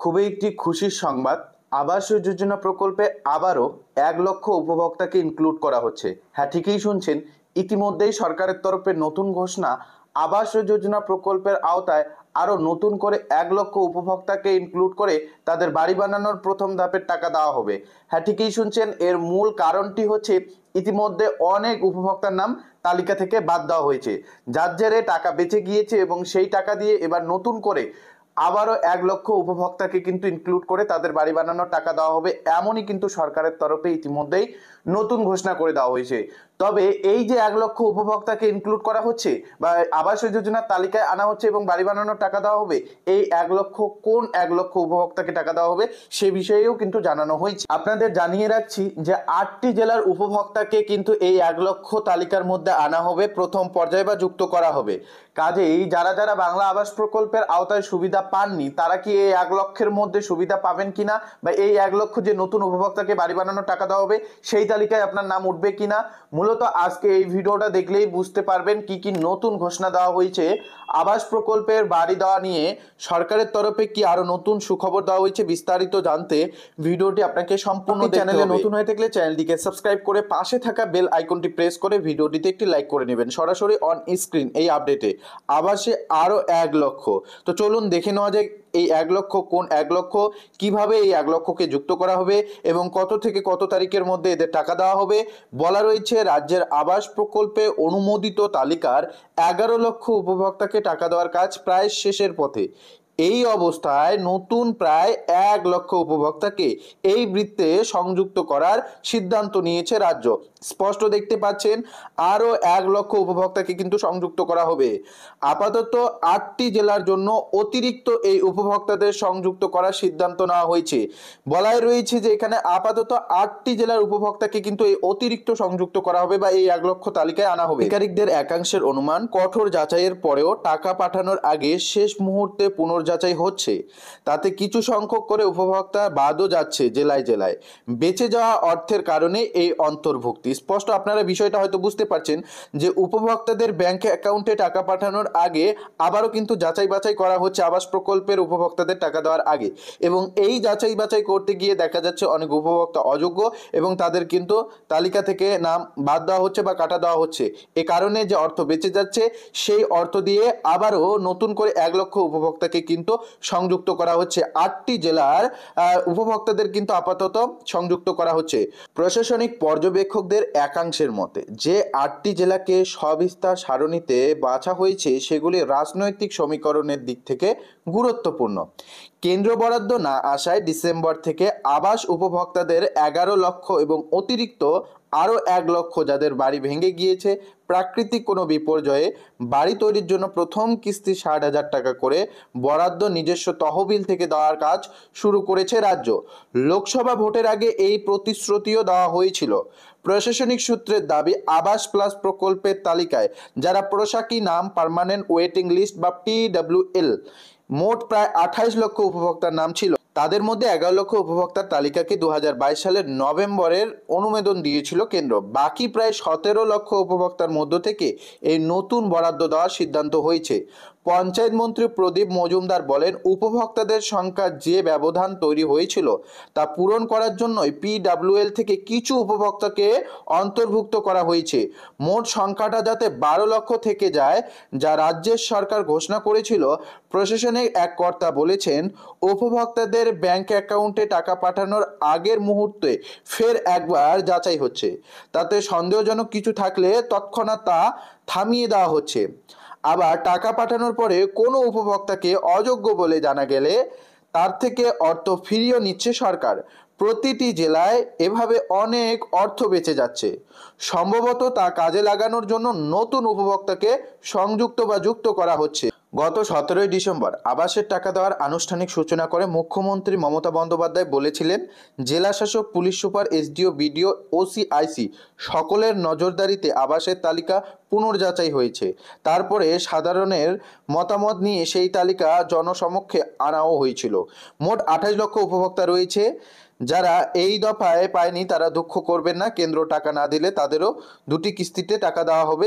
খুবই একটি খুশির সংবাদ। আবাস যোজনা প্রকল্পে আবারও 1 লক্ষ উপভোক্তাকে ইনক্লুড করা হচ্ছে। হ্যাঁ, ঠিকই শুনছেন, ইতিমধ্যেই সরকারের তরফে নতুন ঘোষণা, আবাস যোজনা প্রকল্পের আওতায় আরও নতুন করে 1 লক্ষ উপভোক্তাকে ইনক্লুড করে তাদের বাড়ি বানানোর প্রথম ধাপের টাকা দেওয়া হবে। হ্যাঁ, ঠিকই শুনছেন, এর মূল কারণটি হচ্ছে ইতিমধ্যে অনেক উপভোক্তার নাম তালিকা থেকে বাদ দেওয়া হয়েছে, যার জেরে টাকা বেঁচে গিয়েছে এবং সেই টাকা দিয়ে এবার নতুন করে আবারও 1 লক্ষ উপভোক্তাকে কিন্তু ইনক্লুড করে তাদের বাড়ি বানানোর টাকা দেওয়া হবে, এমনই কিন্তু সরকারের তরফে ইতিমধ্যেই নতুন ঘোষণা করে দেওয়া হয়েছে। তবে এই যে 1 লক্ষ উপভোক্তাকে ইনক্লুড করা হচ্ছে বা আবাস যোজনার তালিকায় আনা হচ্ছে এবং বাড়ি বানানোর টাকা দেওয়া হবে, এই 1 লক্ষ কোন 1 লক্ষ উপভোক্তাকে টাকা দেওয়া হবে সে বিষয়েও কিন্তু জানানো হয়েছে। আপনাদের জানিয়ে রাখছি যে 8টি জেলার উপভোক্তাকে কিন্তু এই 1 লক্ষ তালিকার মধ্যে আনা হবে, প্রথম পর্যায়ে বা যুক্ত করা হবে। কাজেই যারা যারা বাংলা আবাস প্রকল্পের আওতায় সুবিধা পাননি তারা কি এই 1 লক্ষের মধ্যে সুবিধা পাবেন কিনা, বা এই 1 লক্ষ যে নতুন উপভোক্তাকে বাড়ি বানানোর টাকা দেওয়া হবে সেই তালিকায় আপনার নাম উঠবে কিনা, মূলত আজকে এই ভিডিওটা দেখলেই বুঝতে পারবেন কি কি নতুন ঘোষণা দেওয়া হয়েছে। আবাস প্রকল্পের বাড়ি দেওয়া নিয়ে সরকারের তরফে কি আরো নতুন সুখবর দেওয়া হয়েছে, বিস্তারিত জানতে ভিডিওটি আপনাকে সম্পূর্ণ চ্যানেলে নতুন হয়ে থাকলে চ্যানেলটিকে সাবস্ক্রাইব করে পাশে থাকা বেল আইকনটি প্রেস করে ভিডিওটিতে একটি লাইক করে নেবেন। সরাসরি অন স্ক্রিন এই আপডেটে আবাসে আরো 1 লক্ষ। তো চলুন দেখে নেওয়া যায় এই 1 লক্ষ কোন 1 লক্ষ, কিভাবে এই 1 লক্ষকে যুক্ত করা হবে এবং কত থেকে কত তারিখের মধ্যে এদের টাকা দেওয়া হবে। বলা রয়েছে রাজ্যের আবাস প্রকল্পে অনুমোদিত তালিকার 11 লক্ষ উপভোক্তাকে টাকা দেওয়ার কাজ প্রায় শেষের পথে। এই অবস্থায় নতুন প্রায় 1 লক্ষ উপভোক্তাকে এই বৃত্তে সংযুক্ত করার সিদ্ধান্ত নিয়েছে রাজ্য। স্পষ্ট দেখতে পাচ্ছেন, আরও 1 লক্ষ উপভোক্তাকে কিন্তু সংযুক্ত করা হবে। আপাতত 8টি জেলার জন্য অতিরিক্ত এই উপভোক্তাদের সংযুক্ত করার সিদ্ধান্ত নেওয়া হয়েছে। বলাই রয়েছে যে এখানে আপাতত 8টি জেলার উপভোক্তাকে কিন্তু এই অতিরিক্ত সংযুক্ত করা হবে বা এই 1 লক্ষ তালিকায় আনা হবে। আধিকারিকদের একাংশের অনুমান, কঠোর যাচাইয়ের পরেও টাকা পাঠানোর আগে শেষ মুহূর্তে পুনর্যাচাই হচ্ছে, তাতে কিছু সংখ্যক করে উপভোক্তা বাদও যাচ্ছে জেলায় জেলায়। বেঁচে যাওয়া অর্থের কারণে এই অন্তর্ভুক্তি। স্পষ্ট আপনারা বিষয়টা হয়তো বুঝতে পারছেন যে উপভোক্তাদের ব্যাংক অ্যাকাউন্টে টাকা পাঠানোর আগে আবারও কিন্তু যাচাই বাছাই করা হচ্ছে আবাস প্রকল্পের উপভোক্তাদের টাকা দেওয়ার আগে, এবং এই যাচাই বাছাই করতে গিয়ে দেখা যাচ্ছে অনেক উপভোক্তা অযোগ্য এবং তাদের কিন্তু তালিকা থেকে নাম বাদ দেওয়া হচ্ছে বা কাটা দেওয়া হচ্ছে। এ কারণে যে অর্থ বেঁচে যাচ্ছে সেই অর্থ দিয়ে আবারও নতুন করে 1 লক্ষ উপভোক্তাকে কিন্তু সংযুক্ত করা হচ্ছে। 8টি জেলার উপভোক্তাদের কিন্তু আপাতত সংযুক্ত করা হচ্ছে। প্রশাসনিক পর্যবেক্ষকদের একাংশের মতে যে 8টি জেলাকে সবিস্তার সারণীতে বাছা হয়েছে সেগুলি রাজনৈতিক সমীকরণের দিক থেকে গুরুত্বপূর্ণ। কেন্দ্র বরাদ্দ না আসায় ডিসেম্বর থেকে আবাস উপভোক্তাদের 11 লক্ষ এবং অতিরিক্ত আরও 1 লক্ষ যাদের বাড়ি ভেঙে গিয়েছে প্রাকৃতিক কোনো বিপর্যয়ে বাড়ি তৈরির জন্য প্রথম কিস্তি 60,000 টাকা করে বরাদ্দ নিজস্ব তহবিল থেকে দেওয়ার কাজ শুরু করেছে রাজ্য। লোকসভা ভোটের আগে এই প্রতিশ্রুতিও দেওয়া হয়েছিল। প্রশাসনিক সূত্রের দাবি, আবাস প্লাস প্রকল্পের তালিকায় যারা প্রশাকি নাম পার্মানেন্ট ওয়েটিং লিস্ট বা PWL মোট প্রায় 28 লক্ষ উপভোক্তার নাম ছিল। তাদের মধ্যে 11 লক্ষ উপভোক্তার তালিকাকে 2022 সালের নভেম্বরের অনুমোদন দিয়েছিল কেন্দ্র। বাকি প্রায় 17 লক্ষ উপভোক্তার মধ্য থেকে এই নতুন বরাদ্দ দেওয়ার সিদ্ধান্ত হয়েছে। পঞ্চায়েত মন্ত্রী প্রদীপ মজুমদার বলেন, উপভোক্তাদের সংখ্যার যে ব্যবধান তৈরি হয়েছিল তা পূরণ করার জন্যই PWL থেকে কিছু উপভোক্তাকে অন্তর্ভুক্ত করা হয়েছে। মোট সংখ্যাটা যাতে 12 লক্ষ থেকে যায় যা রাজ্যের সরকার ঘোষণা করেছিল। প্রশাসনের এক কর্তা বলেছেন, উপভোক্তাদের ব্যাংক অ্যাকাউন্টে টাকা পাঠানোর আগের মুহূর্তে ফের একবার যাচাই হচ্ছে, তাতে সন্দেহজনক কিছু থাকলে তৎক্ষণাৎ তা থামিয়ে দেওয়া হচ্ছে। আবার টাকা পাঠানোর পরে কোনো উপভোক্তাকে অযোগ্য বলে জানা গেলে তার থেকে অর্থ ফিরিয়ে নিচ্ছে সরকার। প্রতিটি জেলায় এভাবে অনেক অর্থ বেঁচে যাচ্ছে। সম্ভবত তা কাজে লাগানোর জন্য নতুন উপভোক্তাকে সংযুক্ত বা যুক্ত করা হচ্ছে। গত 17ই ডিসেম্বর আবাসের টাকা দেওয়ার আনুষ্ঠানিক সূচনা করে মুখ্যমন্ত্রী মমতা বন্দ্যোপাধ্যায় বলেছিলেন, জেলা শাসক, police super, SDO, BDO, OC, IC সকলের নজরদারিতে আবাসের তালিকা পুনর্যাচাই হয়েছে। তারপরে সাধারণের মতামত নিয়ে সেই তালিকা জনসমক্ষে আনাও হয়েছিল। মোট 28 লক্ষ উপভোক্তা রয়েছে। যারা এই দফায় পায়নি তারা দুঃখ করবেন না, কেন্দ্র টাকা না দিলে তাদেরও দুটি কিস্তিতে টাকা দেওয়া হবে।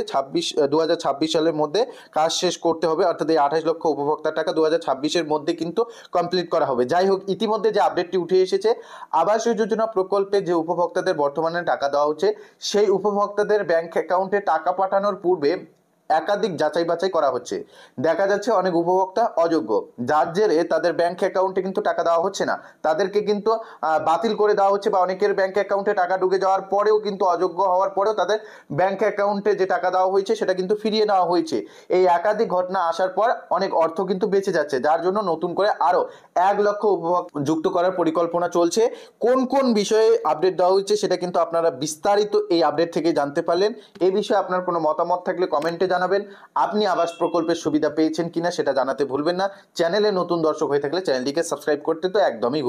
2026 সালের মধ্যে কাজ শেষ করতে হবে, অর্থাৎ এই 28 লক্ষ উপভোক্তার টাকা 2026-এর মধ্যে কিন্তু কমপ্লিট করা হবে। যাই হোক, ইতিমধ্যে যে আপডেটটি উঠে এসেছে, আবাস যোজনা প্রকল্পে যে উপভোক্তাদের বর্তমানে টাকা দেওয়া হচ্ছে, সেই উপভোক্তাদের ব্যাংক অ্যাকাউন্টে টাকা পাঠানোর পূর্বে একাধিক যাচাই বাছাই করা হচ্ছে। দেখা যাচ্ছে অনেক উপভোক্তা অযোগ্য, যার জেরে তাদের ব্যাংক অ্যাকাউন্টে কিন্তু টাকা দেওয়া হচ্ছে না, তাদেরকে কিন্তু বাতিল করে দেওয়া হচ্ছে, বা অনেকের ব্যাংক অ্যাকাউন্টে টাকা ঢুকে যাওয়ার পরেও কিন্তু অযোগ্য হওয়ার পরেও তাদের ব্যাংক অ্যাকাউন্টে যে টাকা দেওয়া হয়েছে সেটা কিন্তু ফিরিয়ে নেওয়া হয়েছে। এই একাধিক ঘটনা আসার পর অনেক অর্থ কিন্তু বেঁচে যাচ্ছে, যার জন্য নতুন করে আরো 1 লক্ষ উপভোক্তা যুক্ত করার পরিকল্পনা চলছে। কোন কোন বিষয়ে আপডেট দেওয়া হয়েছে সেটা কিন্তু আপনারা বিস্তারিত এই আপডেট থেকে জানতে পারলেন। এই বিষয়ে আপনার কোনো মতামত থাকলে কমেন্টে জানাবেন। আপনি আবাস প্রকল্পের সুবিধা পেয়েছেন কিনা সেটা জানাতে ভুলবেন না। চ্যানেলে নতুন দর্শক হয়ে থাকলে চ্যানেলটিকে সাবস্ক্রাইব করতে তো একদমই